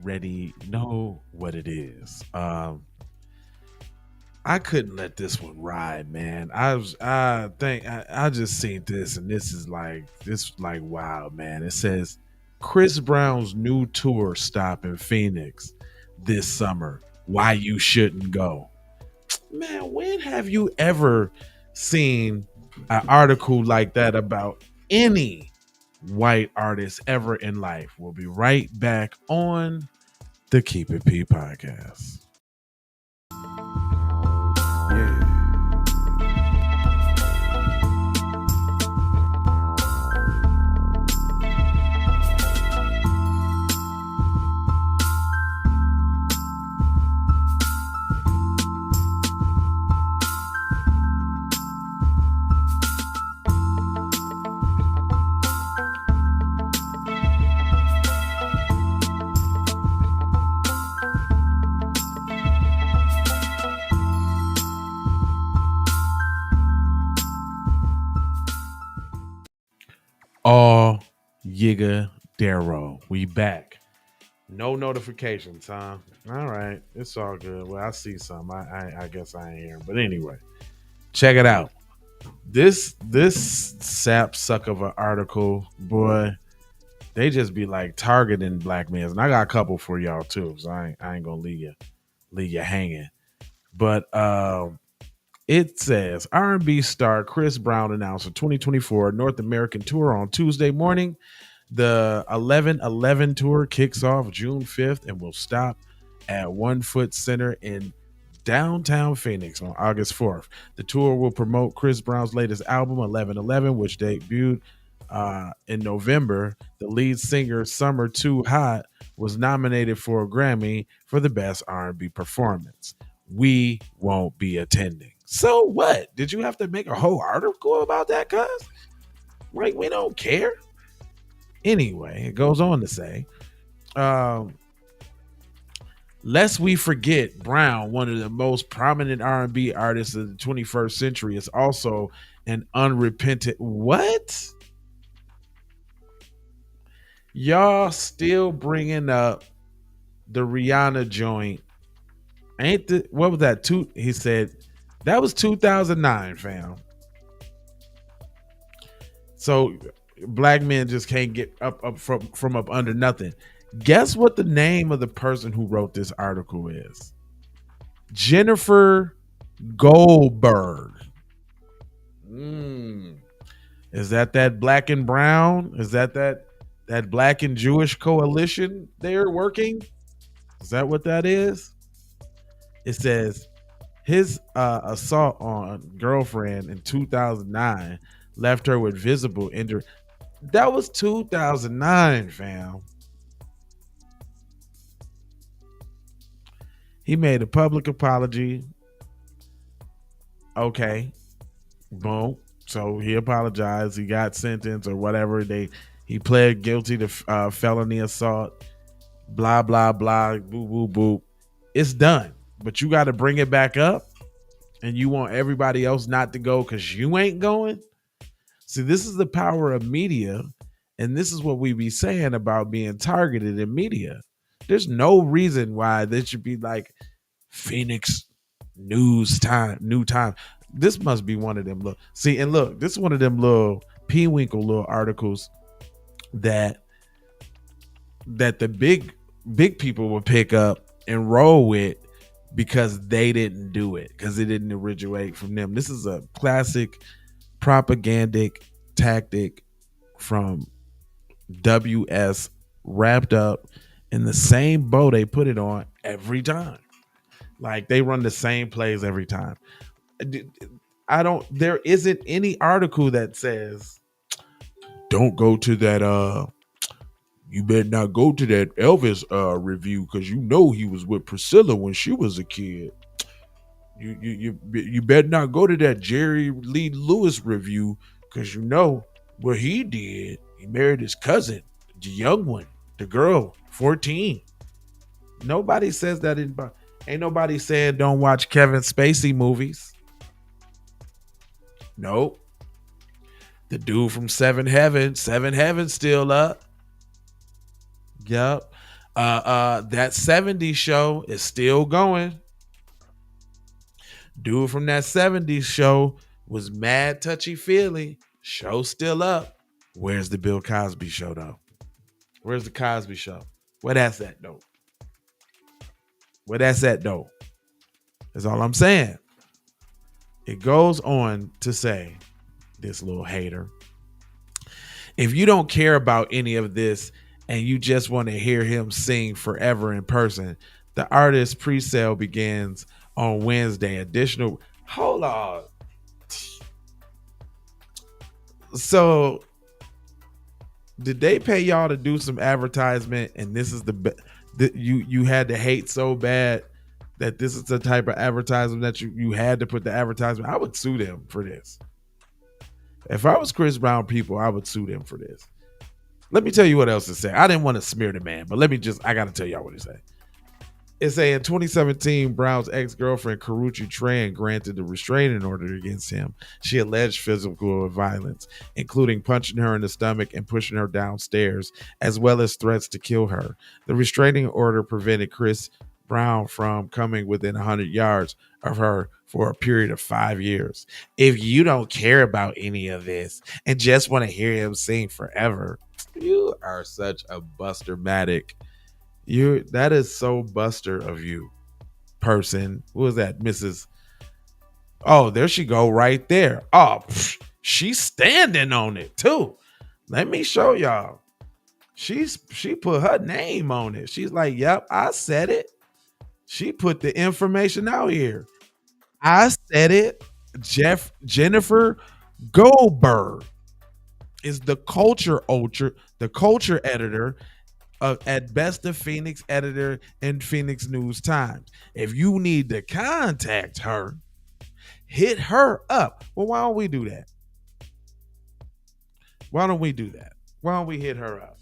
already know what it is. I couldn't let this one ride, man. I just seen this, and this like wow, man. It says Chris Brown's new tour stop in Phoenix this summer. Why you shouldn't go, man? When have you ever seen an article like that about any white artist ever in life? We'll be right back on the Keep It P podcast. Yeah. All Yiga Darrow. We back. No notifications, huh? All right. It's all good. Well, I see some. I guess I ain't hearing. But anyway, check it out. This sap suck of an article, boy. They just be like targeting black men. And I got a couple for y'all too. So I ain't gonna leave you hanging. But it says R&B star Chris Brown announced a 2024 North American tour on Tuesday morning. The 11/11 tour kicks off June 5th and will stop at One Foot Center in downtown Phoenix on August 4th. The tour will promote Chris Brown's latest album, 11/11, which debuted in November. The lead singer, Summer Too Hot, was nominated for a Grammy for the Best R&B Performance. We won't be attending. So what? Did you have to make a whole article about that, cuz? Like, we don't care. Anyway, it goes on to say, um, lest we forget, Brown, one of the most prominent R&B artists of the 21st century, is also an unrepentant what? Y'all still bringing up the Rihanna joint? Ain't the what was that? He said that was 2009, fam. So black men just can't get up from up under nothing. Guess what the name of the person who wrote this article is? Jennifer Goldberg. Mm. Is that black and brown? Is that black and Jewish coalition they're working? Is that what that is? It says his assault on girlfriend in 2009 left her with visible injury. That was 2009, fam. He made a public apology. Okay, boom. So he apologized. He got sentenced or whatever. He pled guilty to felony assault. Blah blah blah. Boo boo boo. It's done. But you got to bring it back up, and you want everybody else not to go because you ain't going. See, this is the power of media, and this is what we be saying about being targeted in media. There's no reason why this should be like Phoenix new time. This must be one of them. Look, this is one of them little P-Winkle little articles that the big people will pick up and roll with because they didn't do it, because it didn't originate from them. This is a classic propagandic tactic from WS, wrapped up in the same bow they put it on every time. Like, they run the same plays every time. There isn't any article that says don't go to that you better not go to that Elvis review because you know he was with Priscilla when she was a kid. You better not go to that Jerry Lee Lewis review because you know what he did. He married his cousin, the young one, the girl, 14. Nobody says that ain't nobody saying don't watch Kevin Spacey movies. Nope. The dude from Seven Heaven still up. Yep. That 70s show is still going. Dude from that 70s show was mad touchy feely. Show still up. Where's the Bill Cosby show though? Where's the Cosby show? Where that's at though? Where that's at though? That's all I'm saying. It goes on to say, this little hater, if you don't care about any of this and you just want to hear him sing forever in person, the artist pre-sale begins on Wednesday. Additional, hold on. So, did they pay y'all to do some advertisement? And this is you had to hate so bad that this is the type of advertisement that you had to put the advertisement. I would sue them for this. If I was Chris Brown people, I would sue them for this. Let me tell you what else it said. I didn't want to smear the man, but I got to tell y'all what it said. It say in 2017, Brown's ex-girlfriend, Karrueche Tran, granted a restraining order against him. She alleged physical violence, including punching her in the stomach and pushing her downstairs, as well as threats to kill her. The restraining order prevented Chris Brown from coming within 100 yards of her for a period of 5 years. If you don't care about any of this and just want to hear him sing forever, you are such a Buster-matic. That is so Buster of you, person. Who is that, Mrs.? Oh, there she go right there. Oh, she's standing on it too. Let me show y'all. She put her name on it. She's like, yep, I said it. She put the information out here. I said it. Jennifer Goldberg is the culture editor at Best of Phoenix, editor in Phoenix News Times. If you need to contact her, hit her up. Well, why don't we do that? Why don't we hit her up?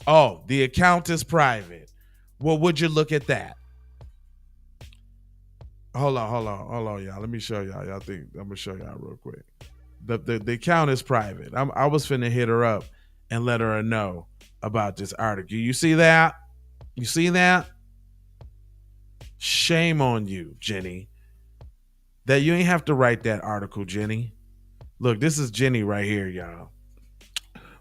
Oh, the account is private. Well, would you look at that? Hold on, y'all. Let me show y'all. I'm gonna show y'all real quick. The account is private. I was finna hit her up and let her know about this article. You see that? You see that? Shame on you, Jenny. That you ain't have to write that article, Jenny. Look, this is Jenny right here, y'all.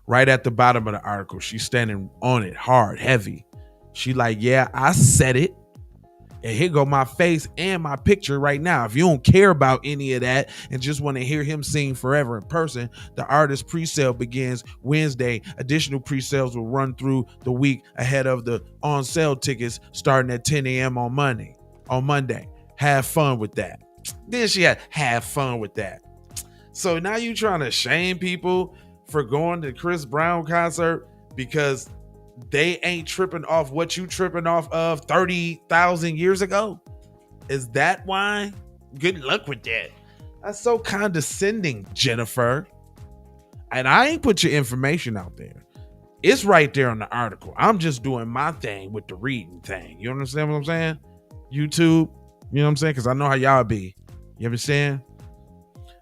Right at the bottom of the article. She's standing on it hard, heavy. She like, yeah, I said it. And here go my face and my picture right now. If you don't care about any of that and just want to hear him sing forever in person, the artist pre-sale begins Wednesday. Additional pre-sales will run through the week ahead of the on-sale tickets starting at 10 a.m. on Monday. Have fun with that. Then she had have fun with that. So now you trying to shame people for going to Chris Brown concert because they ain't tripping off what you tripping off of 30,000 years ago? Is that why? Good luck with that. That's so condescending, Jennifer. And I ain't put your information out there. It's right there on the article. I'm just doing my thing with the reading thing. You understand what I'm saying? YouTube, you know what I'm saying? Because I know how y'all be. You understand?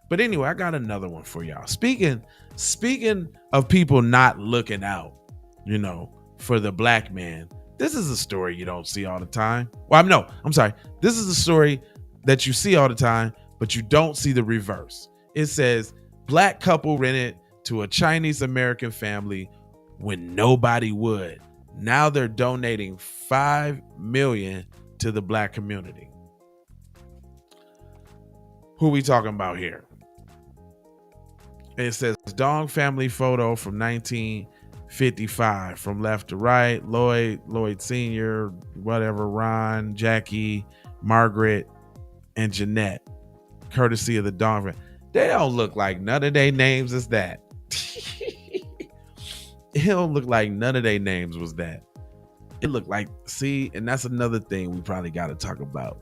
But anyway, I got another one for y'all. Speaking of people not looking out, for the black man, this is a story you don't see all the time. Well, I'm sorry. This is a story that you see all the time, but you don't see the reverse. It says, black couple rented to a Chinese American family when nobody would. Now they're donating $5 million to the black community. Who we talking about here? It says Dong family photo from 1955 from left to right. Lloyd Sr., whatever, Ron, Jackie, Margaret, and Jeanette, courtesy of the Dong family. They don't look like none of their names is that. It don't look like none of their names was that. It looked like, see, and that's another thing we probably got to talk about.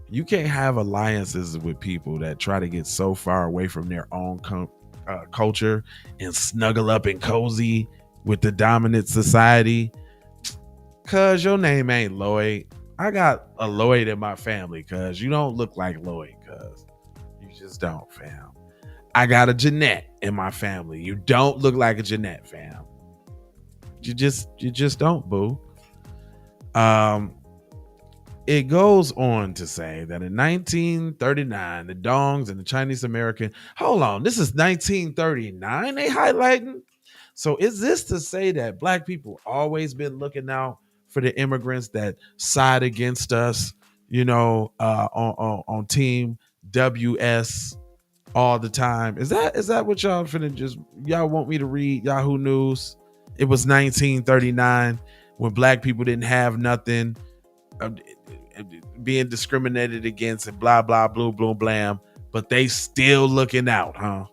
You can't have alliances with people that try to get so far away from their own culture and snuggle up and cozy with the dominant society. Cause your name ain't Lloyd. I got a Lloyd in my family, cause you don't look like Lloyd, cause you just don't, fam. I got a Jeanette in my family. You don't look like a Jeanette, fam. You just don't, boo. Um, it goes on to say that in 1939, the Dongs and the Chinese American. Hold on, this is 1939. They highlighting. So is this to say that black people always been looking out for the immigrants that side against us? On Team WS all the time. Is that what y'all finna just y'all want me to read Yahoo News? It was 1939 when black people didn't have nothing, uh, being discriminated against and blah blah blue blue blam, but they still looking out, huh?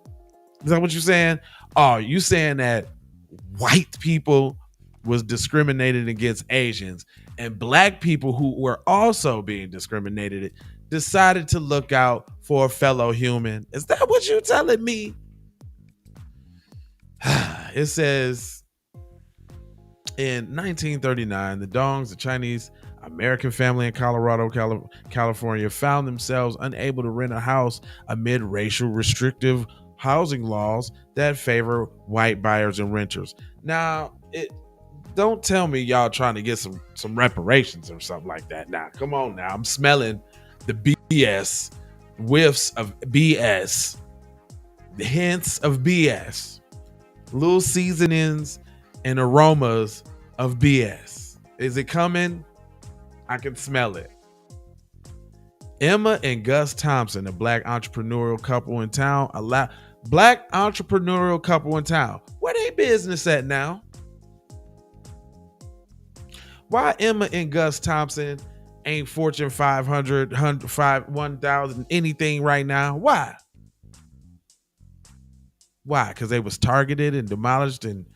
Is that what you're saying? Oh, you saying that white people was discriminated against Asians and black people who were also being discriminated decided to look out for a fellow human? Is that what you're telling me? It says in 1939, the Dongs, the Chinese American family in Colorado, California, found themselves unable to rent a house amid racial restrictive housing laws that favor white buyers and renters. Now, don't tell me y'all trying to get some reparations or something like that. Now, come on now. I'm smelling the BS, whiffs of BS, the hints of BS, little seasonings and aromas of BS. Is it coming? I can smell it. Emma and Gus Thompson, a black entrepreneurial couple in town, Where they business at now? Why Emma and Gus Thompson ain't Fortune 500, 1,000, anything right now? Why? Why? Because they was targeted and demolished and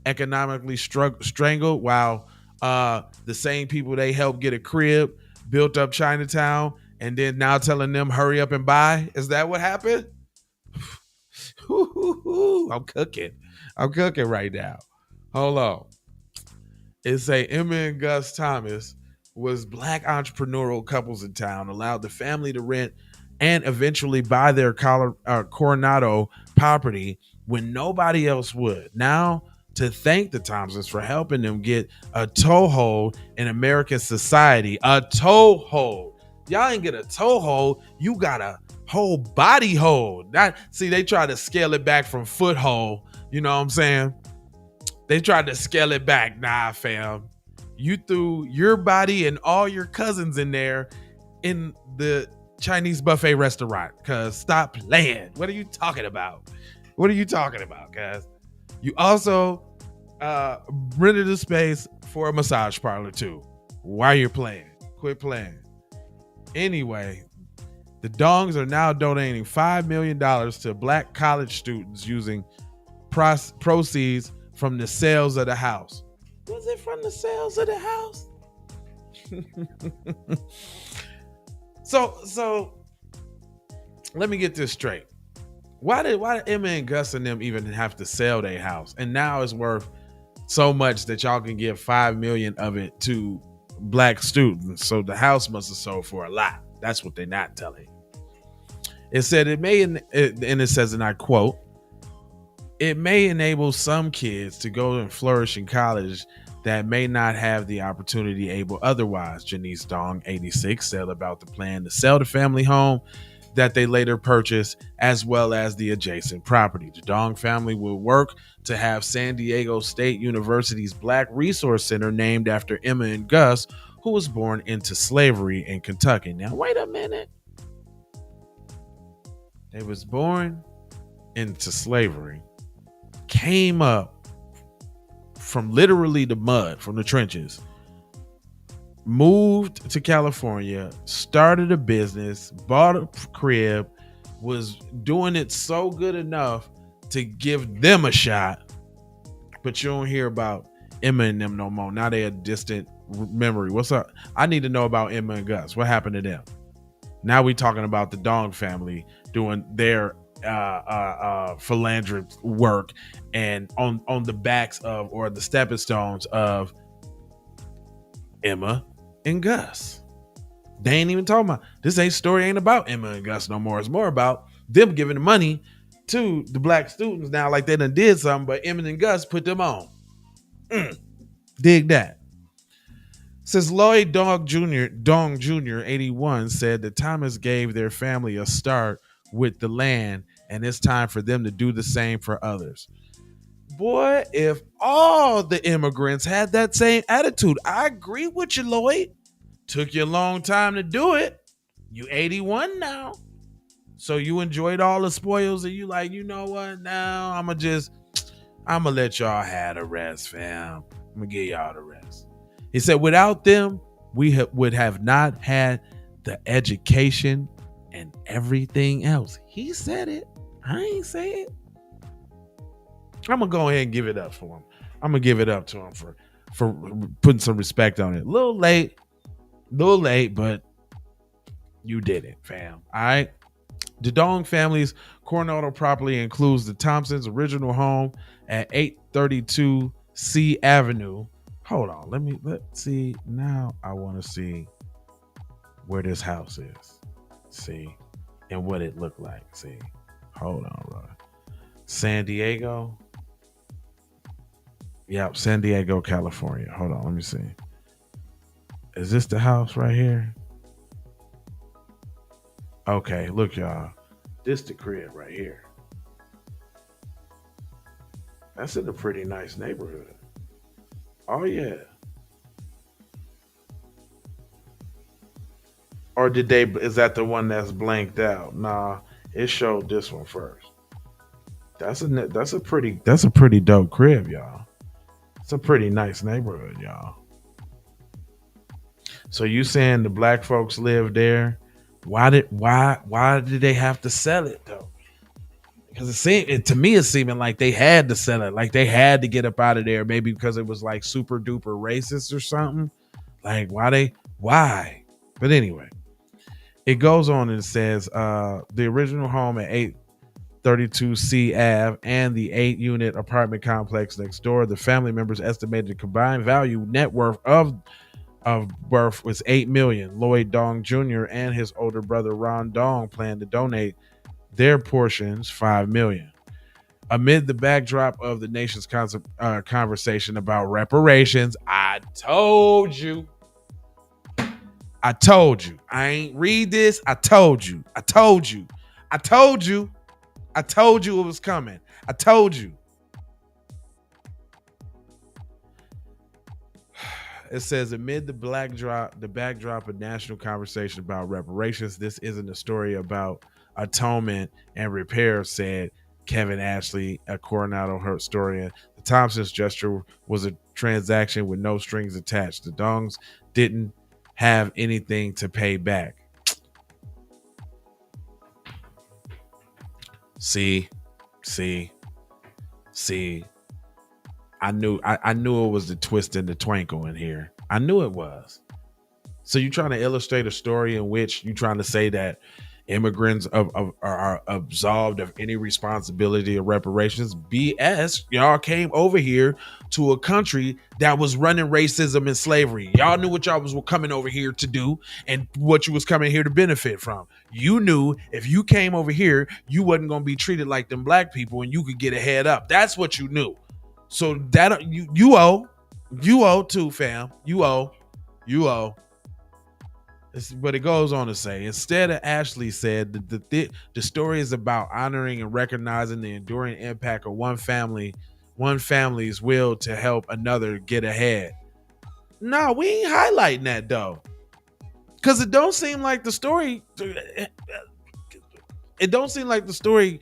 economically strangled while the same people they helped get a crib, built up Chinatown, and then now telling them hurry up and buy? Is that what happened? I'm cooking right now. Hold on. It say Emma and Gus Thomas was black entrepreneurial couples in town, allowed the family to rent and eventually buy their Coronado property when nobody else would. Now, to thank the Thompsons for helping them get a toehold in American society. A toehold. Y'all ain't get a toehold. You got a whole body hold. They tried to scale it back from foothold. You know what I'm saying? They tried to scale it back. Nah, fam. You threw your body and all your cousins in there in the Chinese buffet restaurant. Cause stop playing. What are you talking about? Guys? You also rented a space for a massage parlor too. Why you're playing? Quit playing. Anyway, the Dongs are now donating $5 million to black college students using proceeds from the sales of the house. Was it from the sales of the house? So let me get this straight. Why did Emma and Gus and them even have to sell their house? And now it's worth so much that y'all can give $5 million of it to black students. So the house must have sold for a lot. That's what they're not telling. It said and it says, and I quote, "It may enable some kids to go and flourish in college that may not have the opportunity able otherwise," Janice Dong, 86, said about the plan to sell the family home that they later purchased, as well as the adjacent property. The Dong family will work to have San Diego State University's Black Resource Center named after Emma and Gus, who was born into slavery in Kentucky. Now, wait a minute. They was born into slavery, came up from literally the mud, from the trenches, moved to California, started a business, bought a crib, was doing it so good enough to give them a shot. But you don't hear about Emma and them no more. Now they're a distant memory. What's up? I need to know about Emma and Gus. What happened to them? Now we talking about the Dong family doing their philanthropic work and on the backs of, or the stepping stones of, Emma and Gus. They ain't even talking about this. Story ain't about Emma and Gus no more. It's more about them giving the money to the black students now, like they done did something, but Emma and Gus put them on. Dig that. Says Dong Jr. 81 said that Thomas gave their family a start with the land, and it's time for them to do the same for others. Boy, if all the immigrants had that same attitude, I agree with you, Lloyd. Took you a long time to do it. You 81 now. So you enjoyed all the spoils and you like, you know what? Now I'ma let y'all have the rest, fam. I'm gonna give y'all the rest. He said, without them, we would have not had the education and everything else. He said it. I ain't say it. I'm gonna go ahead and give it up for him. I'm gonna give it up to him for putting some respect on it. A little late, but you did it, fam. All right. The Dong family's Coronado property includes the Thompsons' original home at 832 C Avenue. Hold on, let's see. Now I want to see where this house is. See, and what it looked like. See, hold on, bro. San Diego. Yep, San Diego, California. Hold on, let me see. Is this the house right here? Okay, look, y'all. This the crib right here. That's in a pretty nice neighborhood. Oh yeah. Or did they? Is that the one that's blanked out? Nah, it showed this one first. That's a pretty dope crib, y'all. It's a pretty nice neighborhood, y'all. So you saying the black folks live there? Why did they have to sell it though? Because to me it's seeming like they had to sell it, like they had to get up out of there, maybe because it was like super duper racist or something. Like why? But anyway, it goes on and it says the original home at 832 C Ave and the 8-unit apartment complex next door. The family members estimated the combined value net worth of birth was 8 million. Lloyd Dong Jr. and his older brother Ron Dong plan to donate their portions, 5 million. Amid the backdrop of the nation's conversation about reparations, I told you. I ain't read this. I told you it was coming. I told you. It says, amid the backdrop of national conversation about reparations, this isn't a story about atonement and repair, said Kevin Ashley, a Coronado historian. The Thompsons' gesture was a transaction with no strings attached. The Dongs didn't have anything to pay back. See. I knew it was the twist and the twinkle in here. I knew it was. So you're trying to illustrate a story in which you're trying to say that immigrants are absolved of any responsibility of reparations. BS. Y'all came over here to a country that was running racism and slavery. Y'all knew what y'all was coming over here to do and what you was coming here to benefit from. You knew if you came over here, you wasn't going to be treated like them black people and you could get a head up. That's what you knew. So that you owe too, fam. You owe. But it goes on to say, instead of Ashley said the story is about honoring and recognizing the enduring impact of one family's will to help another get ahead. No, we ain't highlighting that though, because it don't seem like the story. It don't seem like the story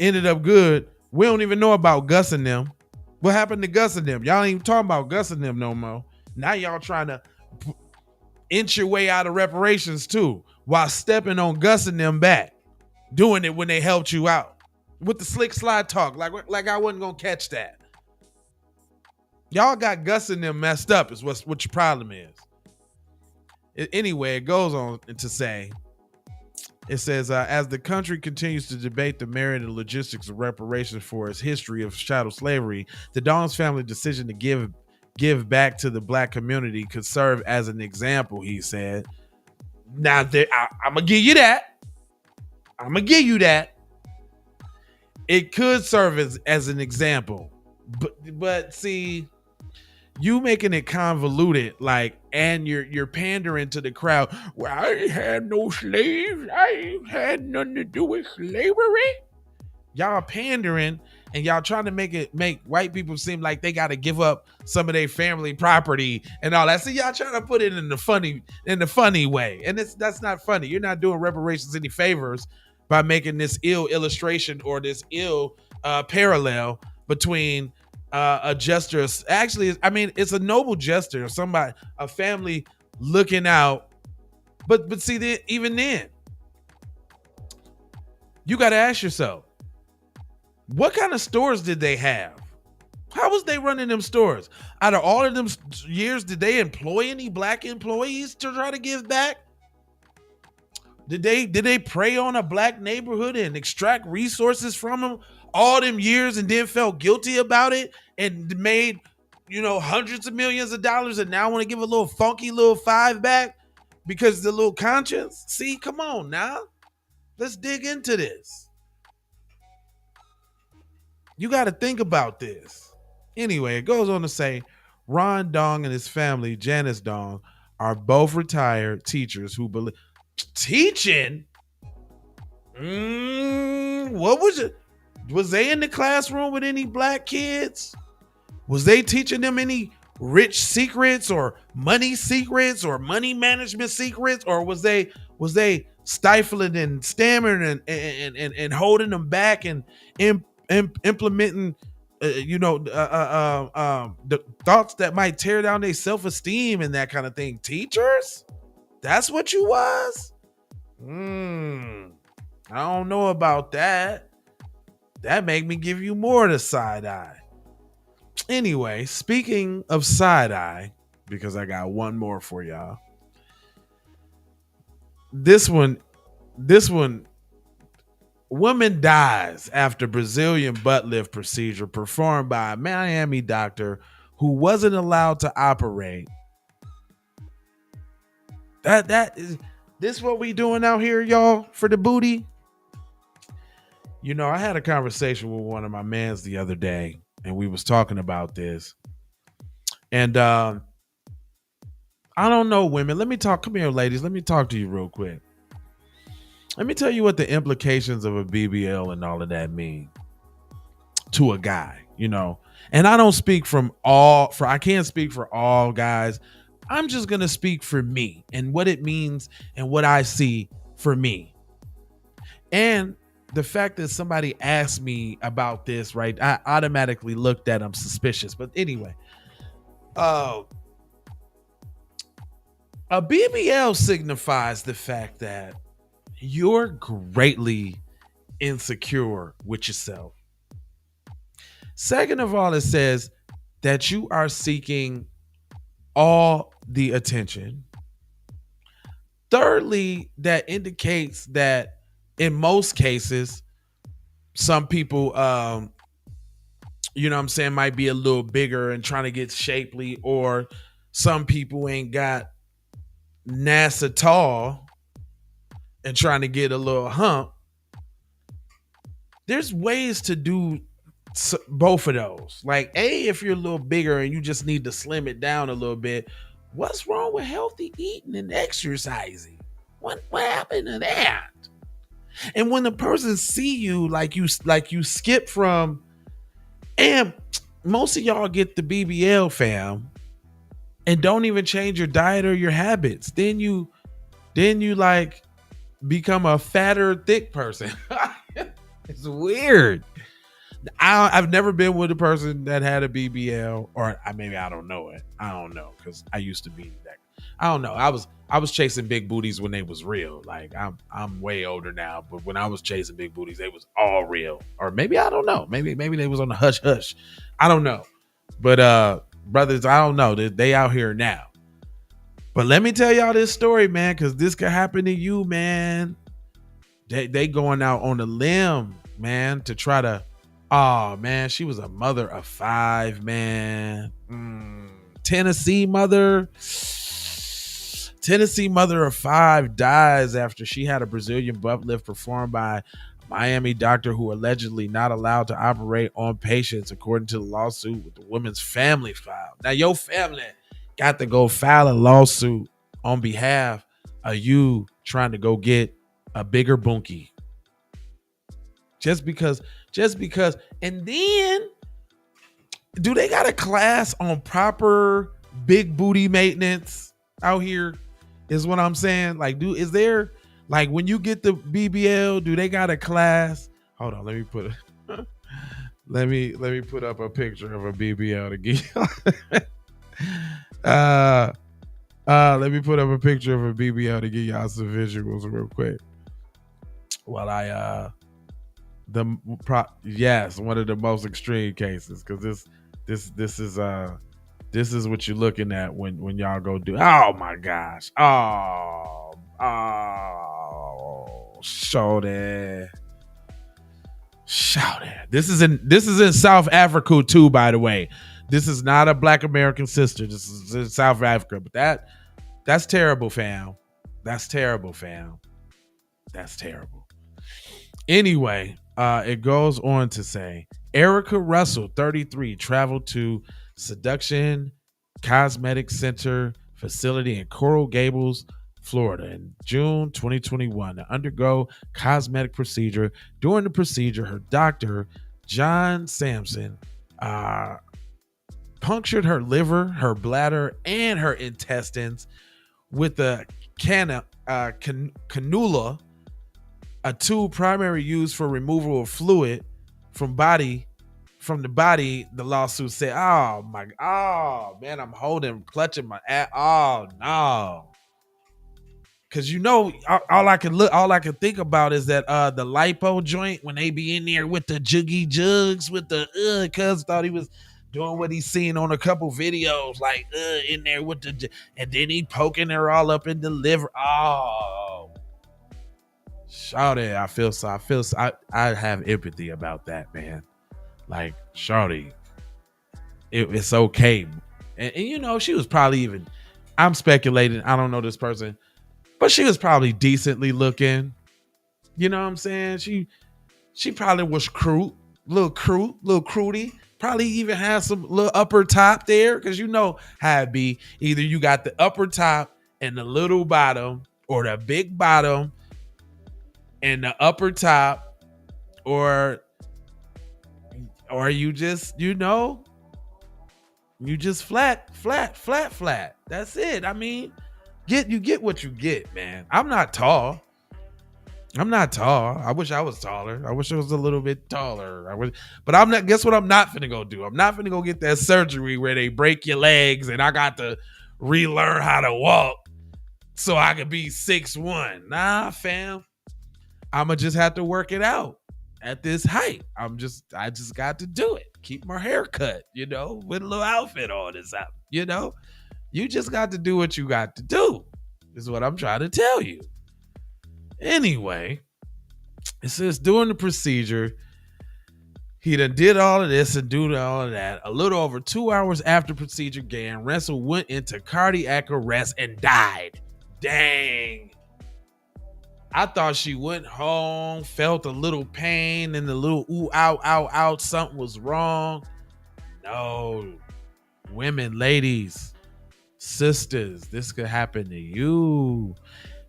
ended up good. We don't even know about Gus and them. What happened to Gus and them? Y'all ain't even talking about Gus and them no more. Now y'all trying to inch your way out of reparations too, while stepping on Gus and them back, doing it when they helped you out with the slick slide talk. Like I wasn't gonna catch that. Y'all got Gus and them messed up. Is what your problem is. Anyway, it goes on to say. It says, as the country continues to debate the merit and logistics of reparations for its history of chattel slavery, the Dongs family decision to give back to the black community could serve as an example, he said. Now, I'm going to give you that. It could serve as an example. But see, you making it convoluted, like and you're pandering to the crowd. Well, I ain't had no slaves. I ain't had nothing to do with slavery. Y'all pandering, and y'all trying to make white people seem like they got to give up some of their family property and all that. So y'all trying to put it in the funny way, and that's not funny. You're not doing reparations any favors by making this ill illustration or this ill parallel between a gesture. Actually, I mean, it's a noble gesture. A family looking out, but see, even then, you got to ask yourself, what kind of stores did they have? How was they running them stores? Out of all of them years, did they employ any black employees to try to give back? Did they prey on a black neighborhood and extract resources from them all them years and then felt guilty about it and made, hundreds of millions of dollars and now want to give a little funky little five back because the little conscience? See, come on now. Let's dig into this. You got to think about this. Anyway, it goes on to say Ron Dong and his family, Janice Dong, are both retired teachers who believe teaching. What was it? Was they in the classroom with any black kids? Was they teaching them any rich secrets or money management secrets, or was they stifling and stammering and holding them back and implementing the thoughts that might tear down their self-esteem and that kind of thing? Teachers? That's what you was? I don't know about that. That make me give you more of the side eye. Anyway, speaking of side eye, because I got one more for y'all. This one, woman dies after Brazilian butt lift procedure performed by a Miami doctor who wasn't allowed to operate. That is this what we doing out here, y'all, for the booty? I had a conversation with one of my mans the other day, and we was talking about this. And I don't know, women. Come here, ladies. Let me talk to you real quick. Let me tell you what the implications of a BBL and all of that mean to a guy, And I don't speak I can't speak for all guys. I'm just going to speak for me and what it means and what I see for me. And the fact that somebody asked me about this, right, I automatically looked at them suspicious. But anyway, a BBL signifies the fact that you're greatly insecure with yourself. Second of all, it says that you are seeking all the attention. Thirdly, that indicates that in most cases, some people, might be a little bigger and trying to get shapely, or some people ain't got NASA tall and trying to get a little hump. There's ways to do both of those. Like, if you're a little bigger and you just need to slim it down a little bit, what's wrong with healthy eating and exercising? What happened to that? And when the person see you, like you skip from, and most of y'all get the BBL, fam, and don't even change your diet or your habits. Then you like become a fatter, thick person. It's weird. I've never been with a person that had a BBL, or maybe I don't know it. I don't know, because I used to be that. I don't know. I was chasing big booties when they was real. Like I'm way older now, but when I was chasing big booties, they was all real. Or maybe I don't know. Maybe they was on the hush hush. I don't know. But brothers, I don't know. They out here now. But let me tell y'all this story, man, because this could happen to you, man. They going out on a limb, man, to try to. Oh man, she was a mother of 5, man. Tennessee mother of 5 dies after she had a Brazilian butt lift performed by a Miami doctor who allegedly not allowed to operate on patients, according to the lawsuit with the woman's family filed. Now, your family got to go file a lawsuit on behalf of you trying to go get a bigger bunkie. Just because, and then do they got a class on proper big booty maintenance out here? Is what I'm saying. Like, is there, like, when you get the BBL, do they got a class? Hold on, let me put let me put up a picture of a BBL to give you. Let me put up a picture of a BBL to give y'all some visuals real quick. While I yes, one of the most extreme cases, because this is what you're looking at when y'all go do. Oh my gosh! Show that. This is in South Africa too, by the way. This is not a Black American sister. This is in South Africa, but that's terrible, fam. That's terrible, fam. That's terrible. Anyway, it goes on to say Erica Russell, 33, traveled to Seduction Cosmetic Center facility in Coral Gables, Florida in June 2021 to undergo cosmetic procedure. During the procedure, her doctor, John Sampson, punctured her liver, her bladder, and her intestines with a cannula, a tool primarily used for removal of fluid from the body. The lawsuit said, "Oh man, I'm clutching my ass. Oh no." Cause all I can think about is that the lipo joint when they be in there with the juggy jugs with the cuz thought he was doing what he's seen on a couple videos, like in there with and then he poking her all up in the liver. Oh, shawty, I have empathy about that, man. Like, shawty, it's okay, and she was probably even. I'm speculating. I don't know this person. But she was probably decently looking. You know what I'm saying? She probably was little crudy. Probably even had some little upper top there. Cause you know how it be. Either you got the upper top and the little bottom, or the big bottom and the upper top, or you just, you just flat. That's it. I mean, you get what you get, man. I'm not tall. I wish I was taller. I wish I was a little bit taller. But I'm not. Guess what? I'm not finna go do. I'm not finna go get that surgery where they break your legs and I got to relearn how to walk so I could be 6'1". Nah, fam. I'ma just have to work it out at this height. I just got to do it. Keep my hair cut, with a little outfit on this out, You just got to do what you got to do, is what I'm trying to tell you. Anyway, it says during the procedure, he done did all of this and do all of that. A little over 2 hours after procedure began, Russell went into cardiac arrest and died. Dang. I thought she went home, felt a little pain, and the little ooh, ow, something was wrong. No. Women, ladies, sisters, this could happen to you.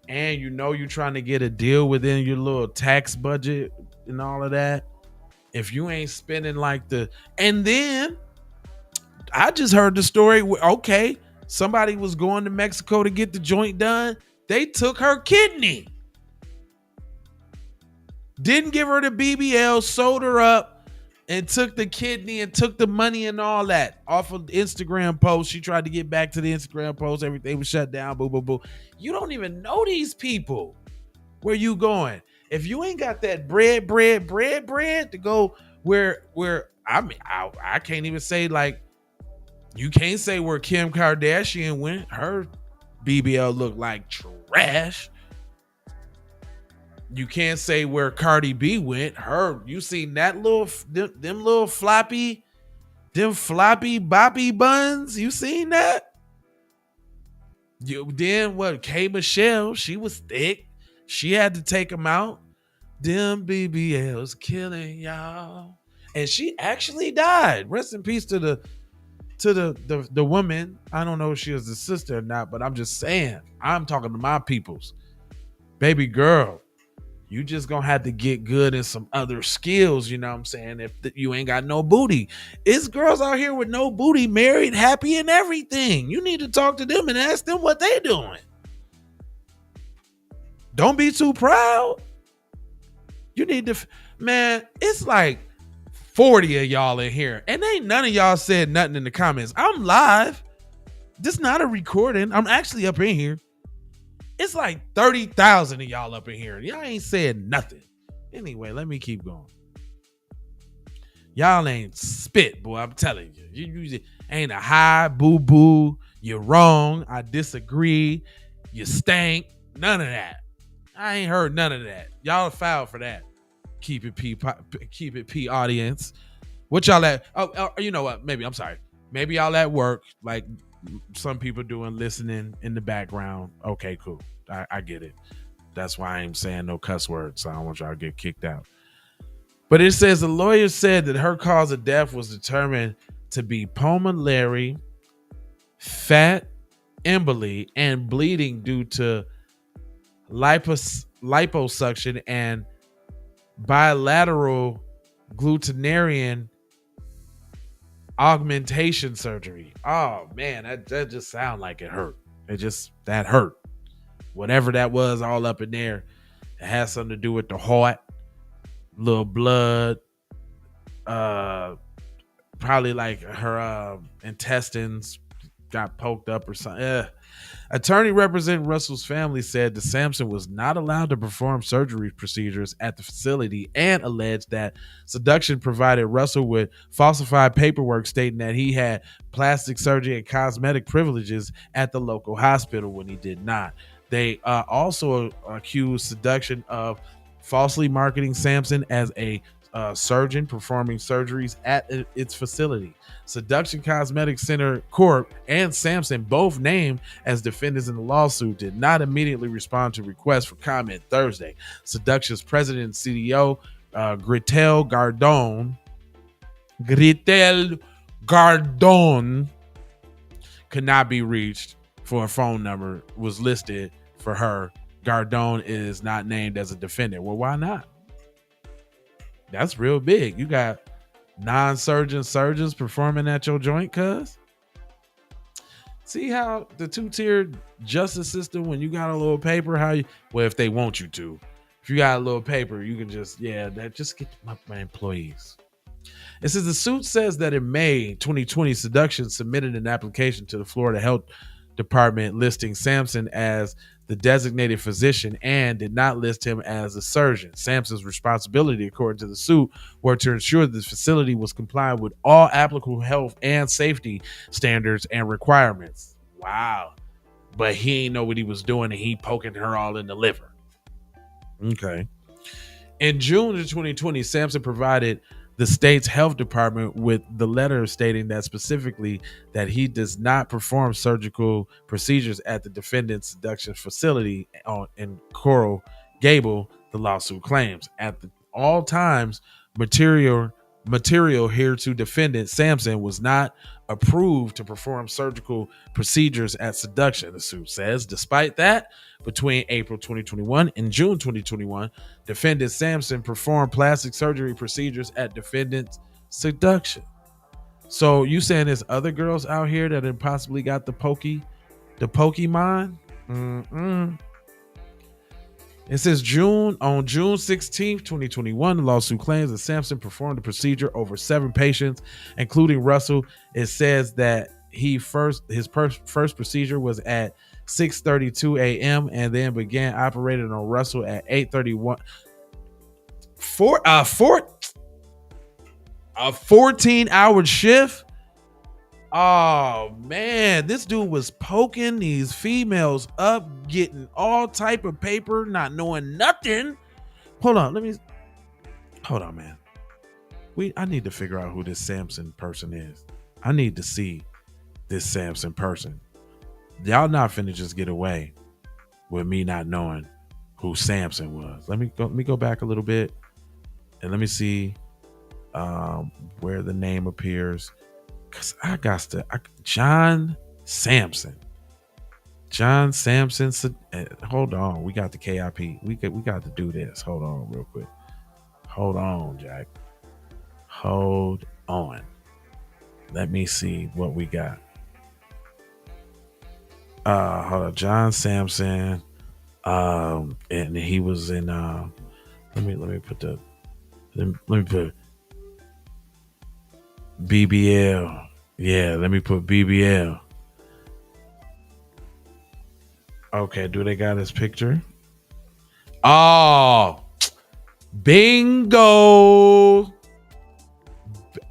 And you're trying to get a deal within your little tax budget and all of that. If you ain't spending and then I just heard the story. Okay, somebody was going to Mexico to get the joint done. They took her kidney. Didn't give her the BBL, sold her up, and took the kidney and took the money and all that off of the Instagram post. She tried to get back to the Instagram post. Everything was shut down. Boo, boo, boo. You don't even know these people. Where you going? If you ain't got that bread to go where I can't even say you can't say where Kim Kardashian went. Her BBL looked like trash. You can't say where Cardi B went. You seen that them little floppy boppy buns? You seen that? Then what? K Michelle, she was thick. She had to take them out. Them BBLs killing y'all. And she actually died. Rest in peace to to the woman. I don't know if she is the sister or not, but I'm just saying, I'm talking to my peoples. Baby girl, you just gonna have to get good in some other skills, you know what I'm saying? If you ain't got no booty. It's girls out here with no booty, married, happy, and everything. You need to talk to them and ask them what they doing. Don't be too proud. You need to, man, it's like 40 of y'all in here, and ain't none of y'all said nothing in the comments. I'm live. This is not a recording. I'm actually up in here. It's like 30,000 of y'all up in here. Y'all ain't said nothing. Anyway, let me keep going. Y'all ain't spit, boy. I'm telling you. You ain't a hi, boo-boo. You're wrong. I disagree. You stank. None of that. I ain't heard none of that. Y'all foul for that. Keep it P audience. What y'all at? Oh, you know what? Maybe, I'm sorry. Maybe y'all at work, like some people doing listening in the background. Okay, cool. I get it. That's why I ain't saying no cuss words. So I don't want y'all to get kicked out. But it says the lawyer said that her cause of death was determined to be pulmonary fat emboly and bleeding due to liposuction and bilateral glutinarian augmentation surgery. Oh man, that just sound like it hurt. That hurt. Whatever that was, all up in there. It has something to do with the heart, little blood, probably like her intestines got poked up or something. Attorney representing Russell's family said that Sampson was not allowed to perform surgery procedures at the facility and alleged that Seduction provided Russell with falsified paperwork stating that he had plastic surgery and cosmetic privileges at the local hospital when he did not. They also accused Seduction of falsely marketing Sampson as a surgeon performing surgeries at its facility. Seduction Cosmetic Center Corp and Sampson, both named as defendants in the lawsuit, did not immediately respond to requests for comment Thursday. Seduction's president and CEO, Gritel Gardone, could not be reached for a phone number was listed for her. Gardone is not named as a defendant. Well, why not? That's real big. You got non-surgeon surgeons performing at your joint, cuz. See how the two-tiered justice system, when you got a little paper, if they want you to. If you got a little paper, you can just get my employees. It says the suit says that in May 2020, Seduction submitted an application to the Florida Health Department listing Sampson as the designated physician and did not list him as a surgeon. Sampson's responsibility, according to the suit, were to ensure that the facility was compliant with all applicable health and safety standards and requirements. Wow. But he ain't know what he was doing and he poking her all in the liver. Okay. In June of 2020, Sampson provided the state's health department with the letter stating that specifically that he does not perform surgical procedures at the defendant's Seduction facility in Coral Gable, the lawsuit claims. At all times, material here to defendant Sampson was not approved to perform surgical procedures at Seduction, the suit says. Despite that, between April 2021 and June 2021, defendant Sampson performed plastic surgery procedures at defendant's Seduction. So you saying there's other girls out here that have possibly got the Pokemon? It says on June 16th, 2021, the lawsuit claims that Sampson performed the procedure over 7 patients, including Russell. It says that his first procedure was at 6:32 a.m. and then began operating on Russell at 8:31. A 14-hour shift. Oh man, this dude was poking these females up, getting all type of paper, not knowing nothing. Hold on, man. I need to figure out who this Sampson person is. I need to see this Sampson person. Y'all not finna just get away with me not knowing who Sampson was. Let me go back a little bit and let me see where the name appears. Cause I got to John Sampson. John Sampson. Hold on. We got the KIP. We got to do this. Hold on real quick. Hold on, Jack. Hold on. Let me see what we got. Hold on. John Sampson. And he was in let me put BBL. Yeah, let me put BBL. Okay, do they got his picture? Oh, bingo.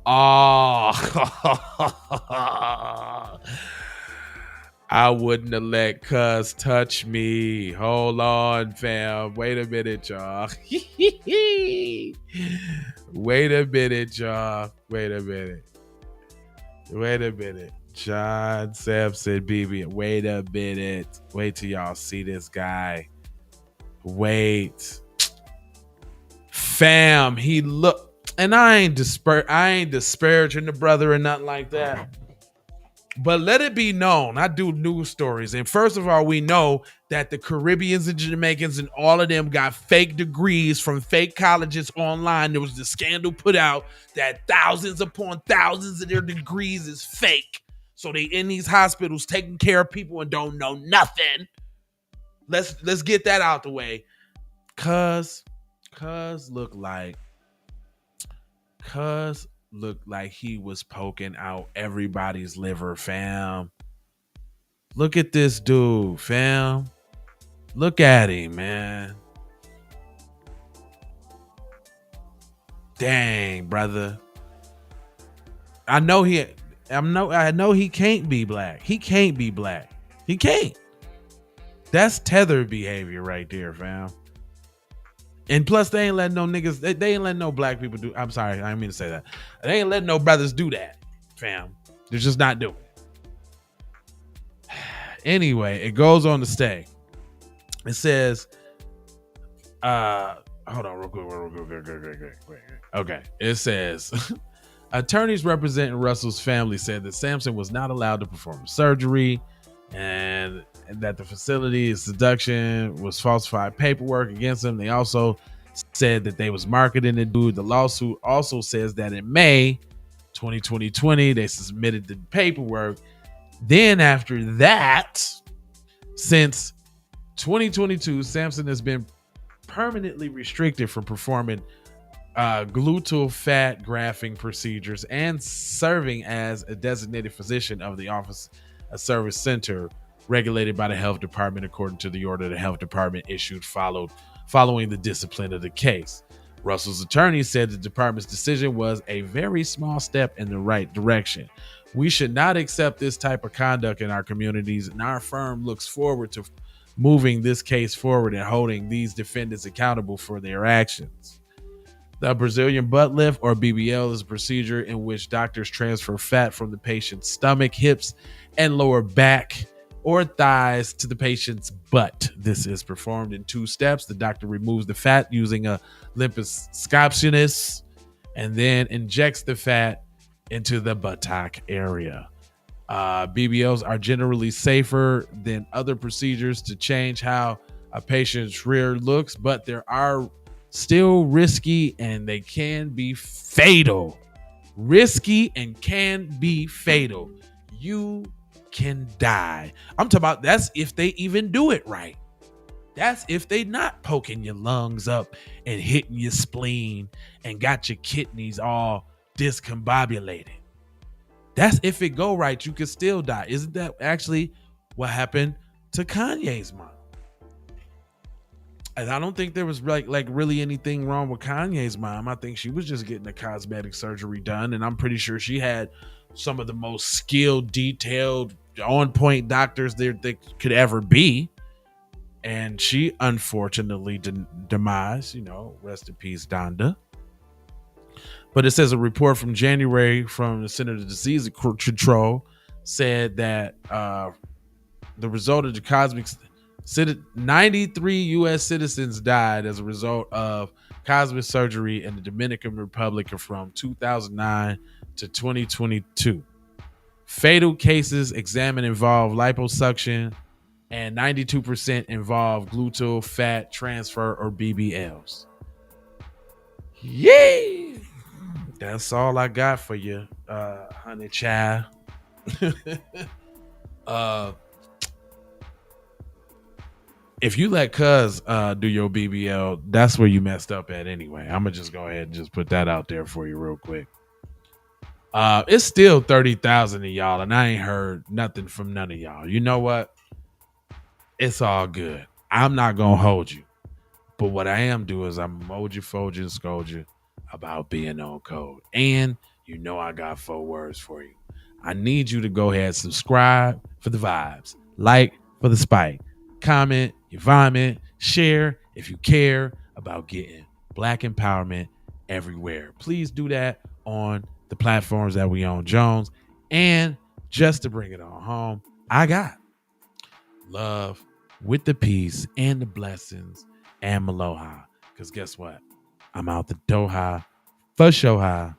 Oh, I wouldn't have let Cuz touch me. Hold on, fam. Wait a minute, y'all. Wait a minute, y'all. Wait a minute. Wait a minute. John Sampson, BB. Wait a minute. Wait till y'all see this guy. Wait. Fam, he look, and I ain't disparaging the brother or nothing like that. But let it be known, I do news stories. And first of all, we know that the Caribbeans and Jamaicans and all of them got fake degrees from fake colleges online. There was the scandal put out that thousands upon thousands of their degrees is fake. So they in these hospitals taking care of people and don't know nothing. Let's get that out the way. Cuz looked like he was poking out everybody's liver, fam. Look at this dude, fam. Look at him, man. Dang, brother. I know he can't be black. He can't be black. He can't. That's tether behavior right there, fam. And plus, they ain't letting no niggas, they ain't letting no black people do. I'm sorry, I didn't mean to say that. They ain't letting no brothers do that, fam. They're just not doing it. Anyway, it goes on to stay. It says, hold on, real quick. Okay, it says, attorneys representing Russell's family said that Sampson was not allowed to perform surgery and that the facility's seduction was falsified paperwork against him. They also said that they was marketing the dude. The lawsuit also says that in May 2020, they submitted the paperwork. Then after that, since 2022, Sampson has been permanently restricted from performing gluteal fat grafting procedures and serving as a designated physician of the Office of Service Center regulated by the health department, according to the order the health department issued following the discipline of the case. Russell's attorney said the department's decision was a very small step in the right direction. We should not accept this type of conduct in our communities, and our firm looks forward to moving this case forward and holding these defendants accountable for their actions. The Brazilian butt lift, or BBL, is a procedure in which doctors transfer fat from the patient's stomach, hips, and lower back or thighs to the patient's butt. This is performed in 2 steps. The doctor removes the fat using a liposcopionist and then injects the fat into the buttock area. BBLs are generally safer than other procedures to change how a patient's rear looks, but there are still risky and they can be fatal. Risky and can be fatal. You can die. I'm talking about that's if they even do it right. That's if they not poking your lungs up and hitting your spleen and got your kidneys all discombobulated. That's if it go right, you could still die. Isn't that actually what happened to Kanye's mom? And I don't think there was like really anything wrong with Kanye's mom. I think she was just getting a cosmetic surgery done, and I'm pretty sure she had some of the most skilled, detailed, on-point doctors there that could ever be. And she unfortunately demise, rest in peace, Donda. But it says a report from January from the Center for Disease Control said that the result of the cosmic 93 U.S. citizens died as a result of cosmetic surgery in the Dominican Republic from 2009 to 2022. Fatal cases examined involve liposuction, and 92% involve gluteal fat transfer or BBLs. Yay! That's all I got for you, honey child. If you let Cuz do your BBL, that's where you messed up at anyway. I'm gonna just go ahead and just put that out there for you real quick. It's still 30,000 of y'all, and I ain't heard nothing from none of y'all. You know what? It's all good. I'm not gonna hold you. But what I am doing is I'm emoji, fold you, and scold you about being on code. And you know I got 4 words for you. I need you to go ahead, subscribe for the vibes, like for the spike, comment, your vomit, share if you care about getting Black empowerment everywhere. Please do that on the platforms that we own, Jones. And just to bring it on home, I got love with the peace and the blessings and Aloha. Because guess what? I'm out the Doha for show high.